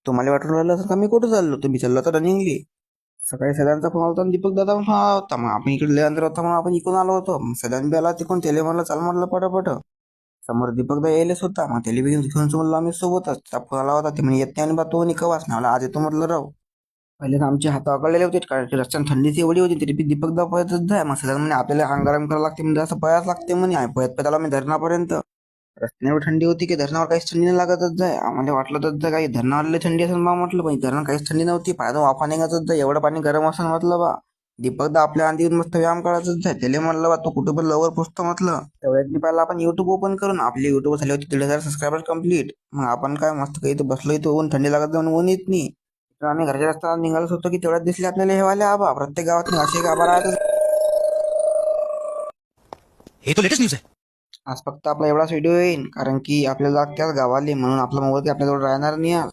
तुम्हाला वाटून राहिलं असं का मी कुठं चाललो, तुम्ही चाललो तर रनिंगली. सकाळी सदांचा फोन आला होता आणि दीपक दादा पण फोन आला होता. मग आपण इकडे लय अंतर होता म्हणून आपण इकडून आलो होतो. मग सदान बी आला तिकडून, त्याला म्हणलं चाल म्हटलं पटापट. समोर दीपक दा यायलाच होता. मग त्याला बी घेऊन म्हणलं आम्ही सोबतच. त्या फोन आला होता, ते म्हणे येत नाही आणि बा तो निकवाच नाही. मला आज येतो म्हटलं राव. पहिले तर आमचे हात आकळलेले होते, कारण की रस्त्याने थंडीची एवढी होती. तरी बी दीपक दा पळतच जाय. मग सदान म्हणे आपल्याला अंग गरम करावं लागते, म्हणजे असं पळायच लागते म्हणे. पळत पळत आला मी धरणापर्यंत. रस्त्याने एवढी थंडी होती की धरणावर काहीच थंडी नाही लागतच जाय. आम्हाला वाटलं तर काही धरणावर थंडी असेल बा म्हटलं, पण धरण काहीच थंडी नव्हती. पाण्यातून वाफा निघतच जाय, एवढं पाणी गरम असं म्हटलं बा. दीपकदा आपल्या अंधी येऊन मस्त व्यायाम करायचंच जाय. त्याला म्हणलं बा तू कुठं पण लवकर पोचतो म्हटलं. तेवढ्यात मी पाहिलं आपण युट्यूब ओपन करून, आपले युट्यूब झाले होते 1,500 सबस्क्रायबर कंप्लीट. मग आपण काय मस्त काही इथं बसलो, इथं ऊन थंडी लागत जाऊन ऊन येत नाही. तर आम्ही घरच्या रस्त्यावर निघालोच होतो की तेवढ्यात दिसले आपल्याला हे वाले आबा. प्रत्येक गावात असे आबा राहतच. हे तो लेटेस्ट न्यूज है. आज फक्त आपला एवढाच व्हिडिओ येईल, कारण की आपल्याला त्याच गावाले म्हणून आपला मोबाईल आपल्याजवळ राहणार नाही आज.